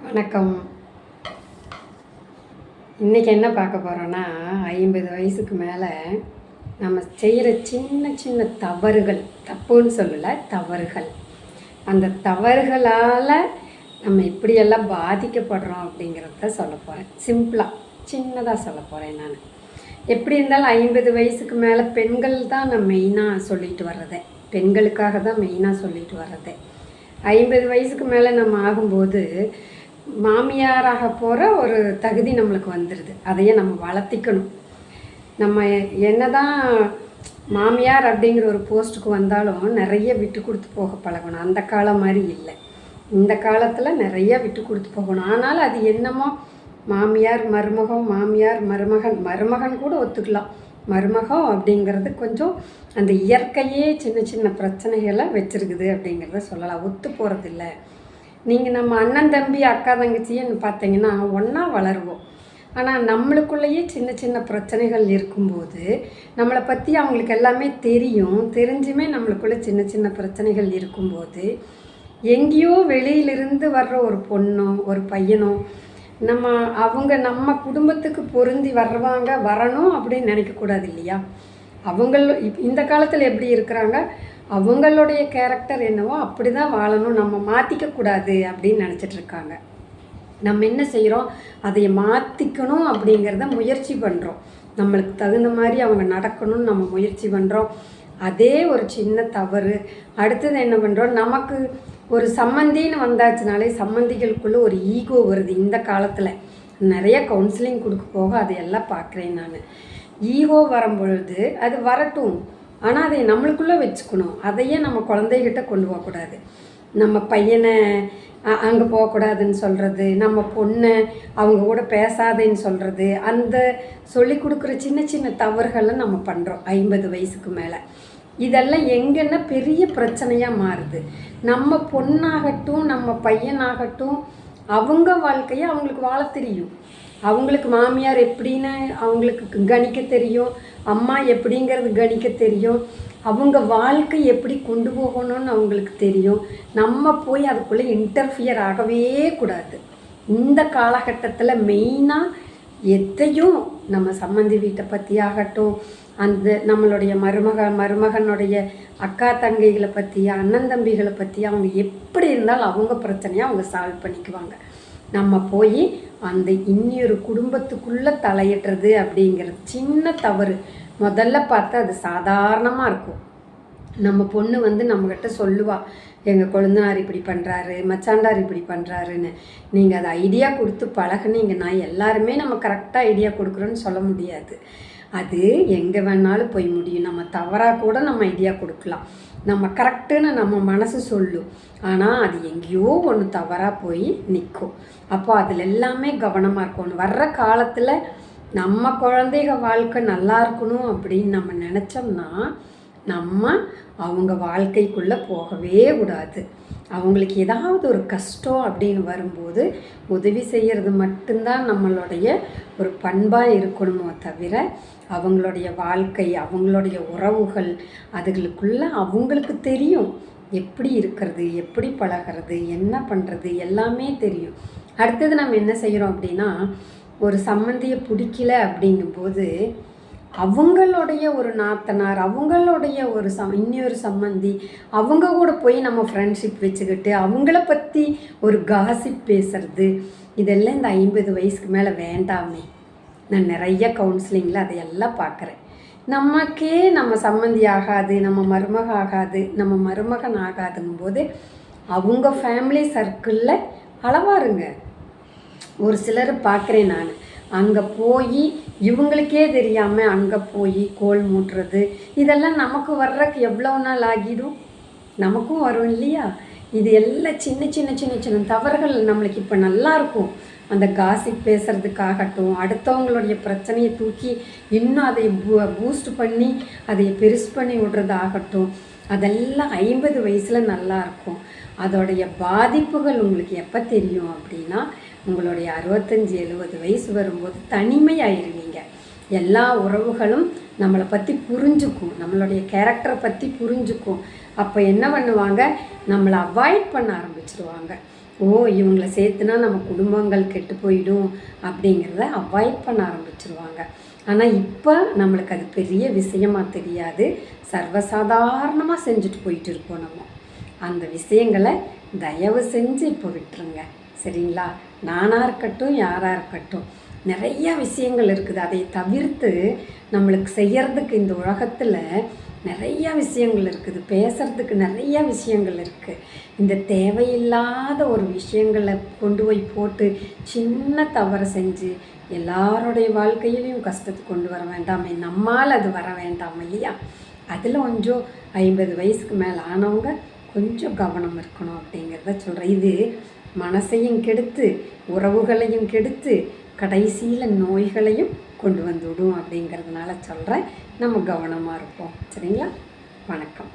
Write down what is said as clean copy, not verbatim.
வணக்கம். இன்றைக்கி என்ன பார்க்க போகிறோன்னா, 50 வயசுக்கு மேலே நம்ம செய்கிற சின்ன சின்ன தவறுகள், தப்புன்னு சொல்லலை, தவறுகள். அந்த தவறுகளால் நம்ம எப்படியெல்லாம் பாதிக்கப்படுறோம் அப்படிங்கிறத சொல்ல போகிறேன். சிம்பிளாக சின்னதாக சொல்ல போகிறேன் நான். எப்படி இருந்தாலும் 50 வயசுக்கு மேலே பெண்கள் தான் நான் மெயினாக சொல்லிட்டு வர்றதே. பெண்களுக்காக தான் மெயினாக சொல்லிட்டு வர்றதே. 50 வயசுக்கு மேலே நம்ம ஆகும்போது மாமியாராக போகிற ஒரு தகுதி நம்மளுக்கு வந்துடுது. அதையே நம்ம வளர்த்திக்கணும். நம்ம என்ன தான் மாமியார் அப்படிங்கிற ஒரு போஸ்ட்டுக்கு வந்தாலும் நிறைய விட்டு கொடுத்து போக பழகணும். அந்த காலம் மாதிரி இல்லை. இந்த காலத்தில் நிறைய விட்டு கொடுத்து போகணும். ஆனால் அது என்னமோ மாமியார் மருமகம், மாமியார் மருமகன், மருமகன் கூட ஒத்துக்கலாம். மருமகம் அப்படிங்கிறது கொஞ்சம் அந்த இயற்கையே சின்ன சின்ன பிரச்சனைகளை வச்சுருக்குது அப்படிங்கிறத சொல்லலாம். ஒத்து போகிறதில்ல. நீங்கள் நம்ம அண்ணன் தம்பி அக்கா தங்கச்சின்னு பார்த்தீங்கன்னா ஒன்றா வளருவோம். ஆனால் நம்மளுக்குள்ளேயே சின்ன சின்ன பிரச்சனைகள் இருக்கும்போது நம்மளை பற்றி அவங்களுக்கு எல்லாமே தெரியும். தெரிஞ்சுமே நம்மளுக்குள்ளே சின்ன சின்ன பிரச்சனைகள் இருக்கும்போது எங்கேயோ வெளியிலிருந்து வர்ற ஒரு பொண்ணோ ஒரு பையனோ நம்ம குடும்பத்துக்கு பொருந்தி வரணும் அப்படின்னு நினைக்கக்கூடாது இல்லையா? இந்த காலத்தில் எப்படி இருக்கிறாங்க, அவங்களுடைய கேரக்டர் என்னவோ அப்படி தான் வாழணும், நம்ம மாற்றிக்கக்கூடாது அப்படின்னு நினச்சிட்ருக்காங்க. நம்ம என்ன செய்கிறோம், அதை மாற்றிக்கணும் அப்படிங்கிறத முயற்சி பண்ணுறோம். நம்மளுக்கு தகுந்த மாதிரி அவங்க நடக்கணும்னு நம்ம முயற்சி பண்ணுறோம். அதே ஒரு சின்ன தவறு. அடுத்தது என்ன பண்ணுறோம், நமக்கு ஒரு சம்மந்தின்னு வந்தாச்சுனாலே சம்மந்திகளுக்குள்ளே ஒரு ஈகோ வருது. இந்த காலத்தில் நிறைய கவுன்சிலிங் கொடுக்க போக அதையெல்லாம் பார்க்குறேன் நான். ஈகோ வரும்பொழுது அது வரட்டும், ஆனால் அதை நம்மளுக்குள்ளே வச்சுக்கணும். அதையே நம்ம குழந்தைகிட்ட கொண்டு போகக்கூடாது. நம்ம பையனை அங்கே போகக்கூடாதுன்னு சொல்கிறது, நம்ம பொண்ணை அவங்க கூட பேசாதேன்னு சொல்கிறது, அந்த சொல்லி கொடுக்குற சின்ன சின்ன தவறுகளை நம்ம பண்ணுறோம் 50 வயசுக்கு மேலே. இதெல்லாம் எங்கன்னா பெரிய பிரச்சனையாக மாறுது. நம்ம பொண்ணாகட்டும் நம்ம பையனாகட்டும் அவங்க வாழ்க்கையை அவங்களுக்கு வாழ தெரியும். அவங்களுக்கு மாமியார் எப்படின்னு அவங்களுக்கு கணிக்க தெரியும், அம்மா எப்படிங்கிறது கணிக்க தெரியும், அவங்க வாழ்க்கை எப்படி கொண்டு போகணும்னு அவங்களுக்கு தெரியும். நம்ம போய் அதுக்குள்ளே இன்டர்ஃபியர் ஆகவே கூடாது. இந்த காலகட்டத்தில் மெயினாக எதையும் நம்ம சம்மந்தி வீட்டை பற்றி ஆகட்டும், அந்த நம்மளுடைய மருமகனுடைய அக்கா தங்கைகளை பற்றி, அண்ணன் தம்பிகளை பற்றி அவங்க எப்படி இருந்தாலும் அவங்க பிரச்சனையை அவங்க சால்வ் பண்ணிக்குவாங்க. நம்ம போய் அந்த இன்னொரு குடும்பத்துக்குள்ளே தலையிடுறது அப்படிங்கிறது சின்ன தவறு. முதல்ல பார்த்தா அது சாதாரணமாக இருக்கும். நம்ம பொண்ணு நம்மக்கிட்ட சொல்லுவாள், எங்கள் கொழுந்தனார் இப்படி பண்ணுறாரு, மச்சாண்டார் இப்படி பண்ணுறாருன்னு. நீங்கள் அதை ஐடியா கொடுத்து பழகுனீங்கன்னா எல்லாருமே நம்ம கரெக்டாக ஐடியா கொடுக்குறோன்னு சொல்ல முடியாது. அது எங்கே வேணாலும் போய் முடியும். நம்ம தவறாக கூட நம்ம ஐடியா கொடுக்கலாம். நம்ம கரெக்டுன்னு நம்ம மனசு சொல்லும். ஆனால் அது எங்கேயோ ஒன்று தவறாக போய் நிற்கும். அப்போ அதில் எல்லாமே கவனமாக இருக்கணும். வர்ற காலத்தில் நம்ம குழந்தைக வாழ்க்கை நல்லா இருக்கணும் அப்படின்னு நம்ம நினச்சோம்னா நம்ம அவங்க வாழ்க்கைக்குள்ளே போகவே கூடாது. அவங்களுக்கு ஏதாவது ஒரு கஷ்டம் அப்படின்னு வரும்போது உதவி செய்கிறது மட்டும்தான் நம்மளுடைய ஒரு பண்பாக இருக்கணுமோ தவிர அவங்களுடைய வாழ்க்கை, அவங்களுடைய உறவுகள், அதுகளுக்குள்ளே அவங்களுக்கு தெரியும் எப்படி இருக்கிறது, எப்படி பழகிறது, என்ன பண்ணுறது, எல்லாமே தெரியும். அடுத்தது நம்ம என்ன செய்கிறோம் அப்படின்னா, ஒரு சம்மந்தியை பிடிக்கல அப்படிங்கும்போது அவங்களுடைய ஒரு நாத்தனார், அவங்களுடைய ஒரு இன்னொரு சம்மந்தி, அவங்க கூட போய் நம்ம ஃப்ரெண்ட்ஷிப் வச்சுக்கிட்டு அவங்கள பற்றி ஒரு காசிப் பேசுறது, இதெல்லாம் இந்த 50 வயசுக்கு மேலே வேண்டாமே. நான் நிறைய கவுன்சிலிங்கில் அதையெல்லாம் பார்க்குறேன். நமக்கே நம்ம சம்மந்தி ஆகாது, நம்ம மருமக ஆகாது, நம்ம மருமகன் ஆகாதுங்கும்போது அவங்க ஃபேமிலி சர்க்கிளில் அளவாருங்க. ஒரு சிலர் பார்க்குறேன் நான், அங்கே போய் இவங்களுக்கே தெரியாமல் அங்கே போய் கோல் மூட்டுறது, இதெல்லாம் நமக்கு வர்றதுக்கு எவ்வளோ நாள் ஆகிடும், நமக்கும் வரும் இல்லையா? இது எல்லாம் சின்ன சின்ன சின்ன சின்ன தவறுகள் நம்மளுக்கு இப்போ நல்லாயிருக்கும். அந்த காசிப் பேசுகிறதுக்காகட்டும், அடுத்தவங்களுடைய பிரச்சனையை தூக்கி இன்னும் அதை பூஸ்ட் பண்ணி அதை பெருசு பண்ணி விடுறதாகட்டும், அதெல்லாம் 50 வயசில் நல்லாயிருக்கும். அதோடைய பாதிப்புகள் உங்களுக்கு எப்போ தெரியும் அப்படின்னா, உங்களுடைய 65-70 வயசு வரும்போது தனிமையாயிருவீங்க. எல்லா உறவுகளும் நம்மளை பற்றி புரிஞ்சுக்கும், நம்மளுடைய கேரக்டரை பற்றி புரிஞ்சுக்கும். அப்போ என்ன பண்ணுவாங்க, நம்மளை அவாய்ட் பண்ண ஆரம்பிச்சிருவாங்க. இவங்கள சேர்த்துனா நம்ம குடும்பங்கள் கெட்டு போயிடும் அப்படிங்கிறத அவாய்ட் பண்ண ஆரம்பிச்சிருவாங்க. ஆனால் இப்போ நம்மளுக்கு அது பெரிய விஷயமாக தெரியாது, சர்வசாதாரணமாக செஞ்சுட்டு போயிட்டு இருப்போம் நம்ம. அந்த விஷயங்களை தயவு செஞ்சு இப்போ விட்டுருங்க, சரிங்களா? நானாக இருக்கட்டும், யாராக இருக்கட்டும், நிறையா விஷயங்கள் இருக்குது. அதை தவிர்த்து நம்மளுக்கு செய்கிறதுக்கு இந்த உலகத்தில் நிறையா விஷயங்கள் இருக்குது, பேசுகிறதுக்கு நிறையா விஷயங்கள் இருக்குது. இந்த தேவையில்லாத ஒரு விஷயங்களை கொண்டு போய் போட்டு சின்ன தவறை செஞ்சு எல்லாருடைய வாழ்க்கையிலையும் கஷ்டத்தை கொண்டு வர வேண்டாமே, நம்மால் அது வர வேண்டாம் இல்லையா? அதில் கொஞ்சம் 50 வயசுக்கு மேலே ஆனவங்க கொஞ்சம் கவனம் இருக்கணும் அப்படிங்கிறத சொல்கிறேன். இது மனசையும் கெடுத்து உறவுகளையும் கெடுத்து கடைசியில் நோய்களையும் கொண்டு வந்து விடும் அப்படிங்கிறதுனால சொல்கிறேன். நம்ம கவனமாக இருப்போம், சரிங்களா? வணக்கம்.